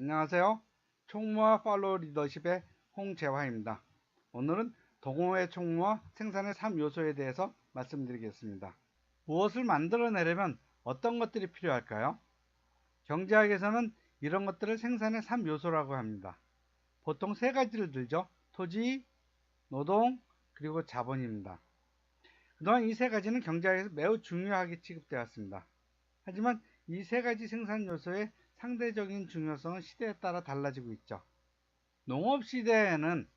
안녕하세요. 총무와 팔로우 리더십의 홍재화입니다. 오늘은 동호회 총무와 생산의 3요소에 대해서 말씀드리겠습니다. 무엇을 만들어내려면 어떤 것들이 필요할까요? 경제학에서는 이런 것들을 생산의 3요소라고 합니다. 보통 세 가지를 들죠. 토지, 노동, 그리고 자본입니다. 그동안 이 세 가지는 경제학에서 매우 중요하게 취급되었습니다. 하지만 이 세 가지 생산 요소의 상대적인 중요성은 시대에 따라 달라지고 있죠. 농업 시대에는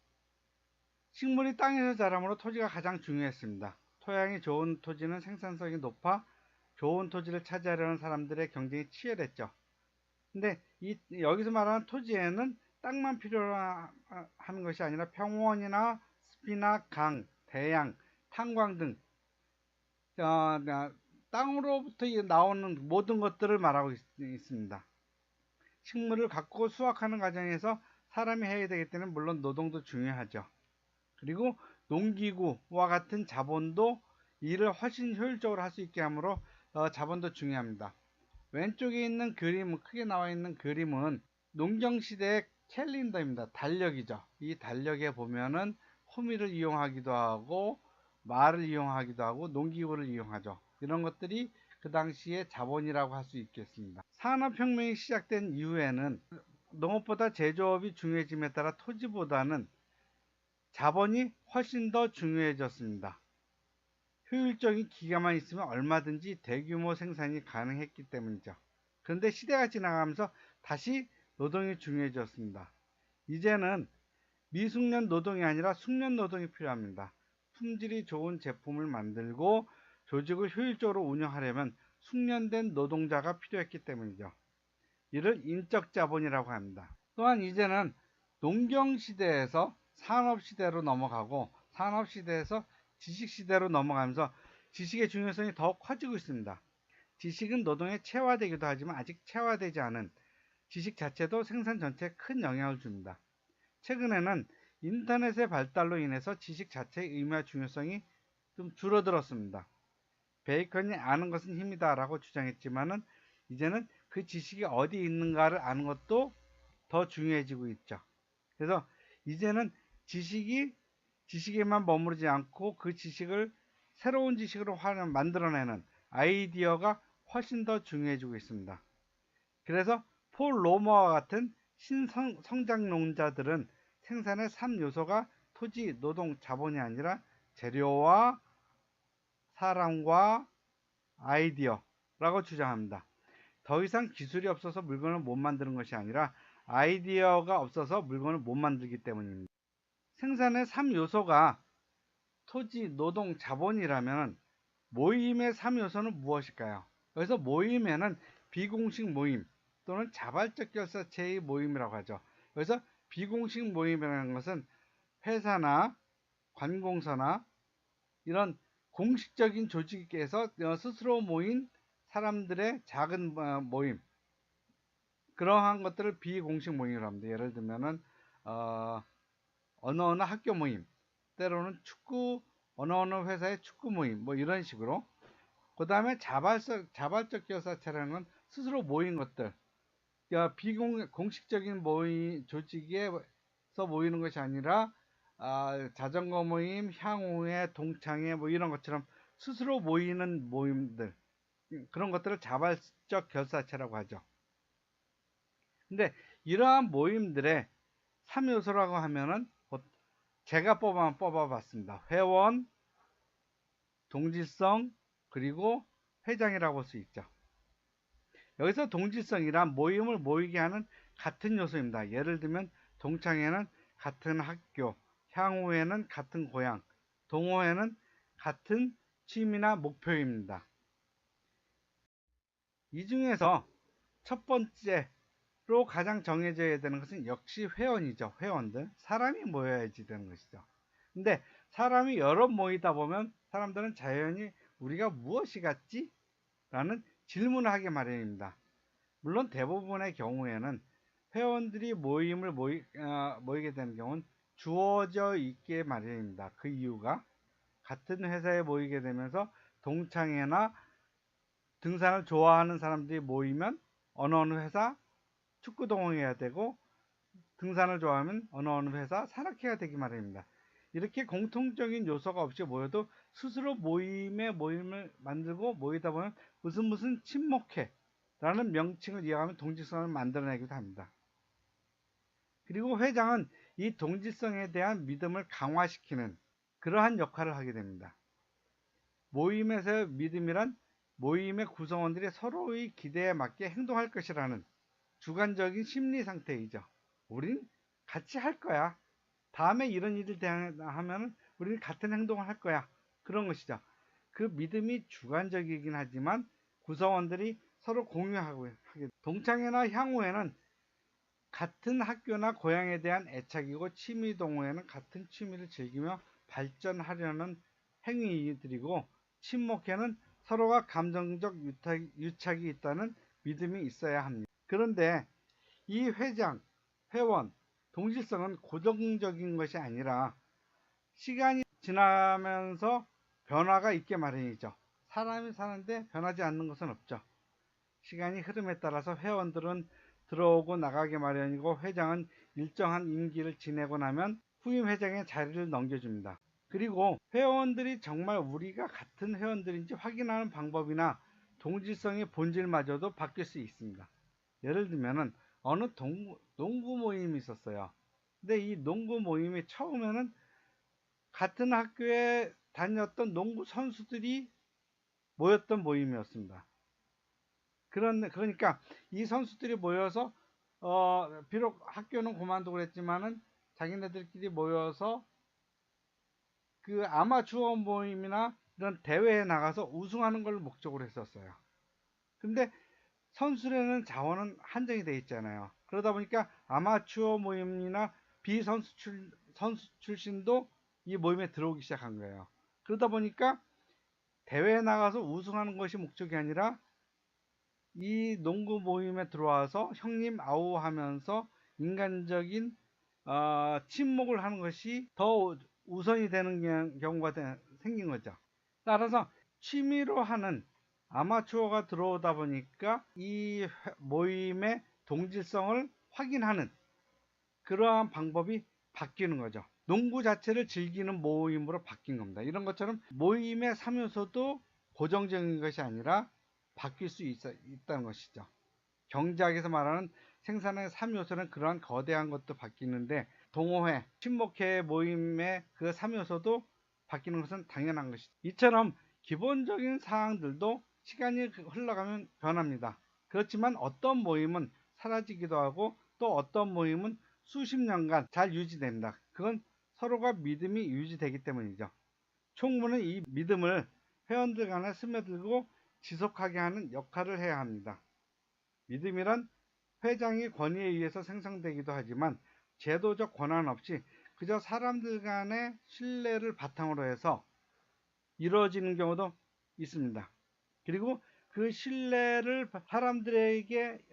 식물이 땅에서 자라므로 토지가 가장 중요했습니다. 토양이 좋은 토지는 생산성이 높아 좋은 토지를 차지하려는 사람들의 경쟁이 치열했죠. 근데 여기서 말하는 토지에는 땅만 필요로 하는 것이 아니라 평원이나 숲이나 강, 대양, 탄광 등 땅으로부터 나오는 모든 것들을 말하고 있습니다. 식물을 가꾸고 수확하는 과정에서 사람이 해야 되기 때문에 물론 노동도 중요하죠. 그리고 농기구와 같은 자본도 일을 훨씬 효율적으로 할 수 있게 하므로 자본도 중요합니다. 왼쪽에 있는 그림, 크게 나와 있는 그림은 농경시대의 캘린더입니다. 달력이죠. 이 달력에 보면은 호미를 이용하기도 하고 말을 이용하기도 하고 농기구를 이용하죠. 이런 것들이 그 당시에 자본이라고 할 수 있겠습니다. 산업혁명이 시작된 이후에는 농업보다 제조업이 중요해짐에 따라 토지보다는 자본이 훨씬 더 중요해졌습니다. 효율적인 기계만 있으면 얼마든지 대규모 생산이 가능했기 때문이죠. 그런데 시대가 지나가면서 다시 노동이 중요해졌습니다. 이제는 미숙련 노동이 아니라 숙련 노동이 필요합니다. 품질이 좋은 제품을 만들고 조직을 효율적으로 운영하려면 숙련된 노동자가 필요했기 때문이죠. 이를 인적 자본이라고 합니다. 또한 이제는 농경 시대에서 산업 시대로 넘어가고 산업 시대에서 지식 시대로 넘어가면서 지식의 중요성이 더욱 커지고 있습니다. 지식은 노동에 체화되기도 하지만 아직 체화되지 않은 지식 자체도 생산 전체에 큰 영향을 줍니다. 최근에는 인터넷의 발달로 인해서 지식 자체의 의미와 중요성이 좀 줄어들었습니다. 베이컨이 아는 것은 힘이다 라고 주장했지만은 이제는 그 지식이 어디 있는가를 아는 것도 더 중요해지고 있죠. 그래서 이제는 지식에만 머무르지 않고 그 지식을 새로운 지식으로 만들어내는 아이디어가 훨씬 더 중요해지고 있습니다. 그래서 폴 로머와 같은 신성장론자들은 생산의 3요소가 토지, 노동, 자본이 아니라 재료와 사람과 아이디어라고 주장합니다. 더 이상 기술이 없어서 물건을 못 만드는 것이 아니라 아이디어가 없어서 물건을 못 만들기 때문입니다. 생산의 3요소가 토지, 노동, 자본이라면 모임의 3요소는 무엇일까요? 여기서 모임에는 비공식 모임 또는 자발적 결사체의 모임이라고 하죠. 그래서 비공식 모임이라는 것은 회사나 관공서나 이런 공식적인 조직에서 스스로 모인 사람들의 작은 모임, 그러한 것들을 비공식 모임이라고 합니다. 예를 들면은 어느 학교 모임, 때로는 어느 회사의 축구 모임, 뭐 이런 식으로. 그 다음에 자발적 교사체라는 건 스스로 모인 것들, 그러니까 비공식적인 모임 조직에서 모이는 것이 아니라 자전거 모임, 향후회, 동창회 뭐 이런 것처럼 스스로 모이는 모임들, 그런 것들을 자발적 결사체라고 하죠. 근데 이러한 모임들의 3요소라고 하면은 제가 뽑아봤습니다. 회원, 동질성, 그리고 회장이라고 볼 수 있죠. 여기서 동질성이란 모임을 모이게 하는 같은 요소입니다. 예를 들면 동창회는 같은 학교, 향후회는 같은 고향, 동호회는 같은 취미나 목표입니다. 이 중에서 첫 번째로 가장 정해져야 되는 것은 역시 회원이죠. 회원들. 사람이 모여야지 되는 것이죠. 근데 사람이 여러 모이다 보면 사람들은 자연히 우리가 무엇이 같지? 라는 질문을 하게 마련입니다. 물론 대부분의 경우에는 회원들이 모이게 되는 경우는 주어져 있게 마련입니다. 그 이유가 같은 회사에 모이게 되면서 동창회나 등산을 좋아하는 사람들이 모이면 어느 회사 축구 동호회가 되고, 등산을 좋아하면 어느 회사 산악회가 되기 마련입니다. 이렇게 공통적인 요소가 없이 모여도 스스로 모임을 만들고 모이다 보면 무슨 친목회라는 명칭을 이어가면 동질성을 만들어내기도 합니다. 그리고 회장은 이 동질성에 대한 믿음을 강화시키는 그러한 역할을 하게 됩니다. 모임에서의 믿음이란 모임의 구성원들이 서로의 기대에 맞게 행동할 것이라는 주관적인 심리 상태이죠. 우린 같이 할 거야. 다음에 이런 일을 하면 우리는 같은 행동을 할 거야. 그런 것이죠. 그 믿음이 주관적이긴 하지만 구성원들이 서로 공유하고 하게. 동창회나 향후회는 같은 학교나 고향에 대한 애착이고, 취미 동호회는 같은 취미를 즐기며 발전하려는 행위들이고, 친목회는 서로가 감정적 유착이 있다는 믿음이 있어야 합니다. 그런데 이 회원, 동질성은 고정적인 것이 아니라 시간이 지나면서 변화가 있게 마련이죠. 사람이 사는데 변하지 않는 것은 없죠. 시간이 흐름에 따라서 회원들은 들어오고 나가게 마련이고, 회장은 일정한 임기를 지내고 나면 후임 회장의 자리를 넘겨줍니다. 그리고 회원들이 정말 우리가 같은 회원들인지 확인하는 방법이나 동질성의 본질마저도 바뀔 수 있습니다. 예를 들면 어느 농구 모임이 있었어요. 근데 이 농구 모임이 처음에는 같은 학교에 다녔던 농구 선수들이 모였던 모임이었습니다. 그러니까 이 선수들이 모여서 비록 학교는 그만두고 그랬지만은 자기네들끼리 모여서 그 아마추어 모임이나 이런 대회에 나가서 우승하는 걸 목적으로 했었어요. 근데 선수라는 자원은 한정이 돼 있잖아요. 그러다 보니까 아마추어 모임이나 선수 출신도 이 모임에 들어오기 시작한 거예요. 그러다 보니까 대회에 나가서 우승하는 것이 목적이 아니라 이 농구 모임에 들어와서 형님 아우 하면서 인간적인 친목을 하는 것이 더 우선이 되는 경우가 생긴 거죠. 따라서 취미로 하는 아마추어가 들어오다 보니까 이 모임의 동질성을 확인하는 그러한 방법이 바뀌는 거죠. 농구 자체를 즐기는 모임으로 바뀐 겁니다. 이런 것처럼 모임의 3요소도 고정적인 것이 아니라 바뀔 수 있다는 것이죠. 경제학에서 말하는 생산의 3요소는 그러한 거대한 것도 바뀌는데, 동호회, 친목회 모임의 그 3요소도 바뀌는 것은 당연한 것이죠. 이처럼 기본적인 사항들도 시간이 흘러가면 변합니다. 그렇지만 어떤 모임은 사라지기도 하고, 또 어떤 모임은 수십 년간 잘 유지됩니다. 그건 서로가 믿음이 유지되기 때문이죠. 총무는 이 믿음을 회원들 간에 스며들고 지속하게 하는 역할을 해야 합니다. 믿음이란 회장의 권위에 의해서 생성되기도 하지만 제도적 권한 없이 그저 사람들 간의 신뢰를 바탕으로 해서 이루어지는 경우도 있습니다. 그리고 그 신뢰를 사람들에게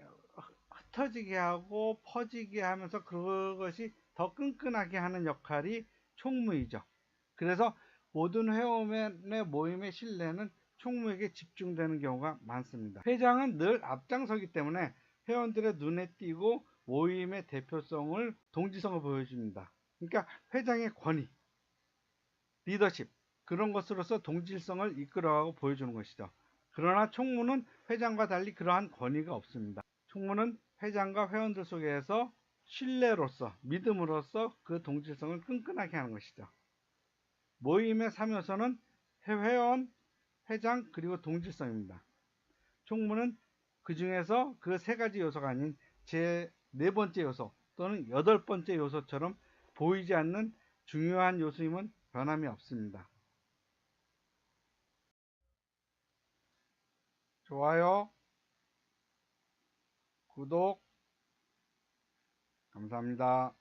흩어지게 하고 퍼지게 하면서 그것이 더 끈끈하게 하는 역할이 총무이죠. 그래서 모든 회원의 모임의 신뢰는 총무에게 집중되는 경우가 많습니다. 회장은 늘 앞장서기 때문에 회원들의 눈에 띄고 모임의 대표성을, 동지성을 보여줍니다. 그러니까 회장의 권위, 리더십, 그런 것으로서 동질성을 이끌어가고 보여주는 것이죠. 그러나 총무는 회장과 달리 그러한 권위가 없습니다. 총무는 회장과 회원들 속에서 신뢰로서, 믿음으로써 그 동질성을 끈끈하게 하는 것이죠. 모임의 3요소는 회원, 회장, 그리고 동질성입니다. 총무는 그 중에서 그 세 가지 요소가 아닌 제 네 번째 요소 또는 여덟 번째 요소처럼 보이지 않는 중요한 요소임은 변함이 없습니다. 좋아요, 구독, 감사합니다.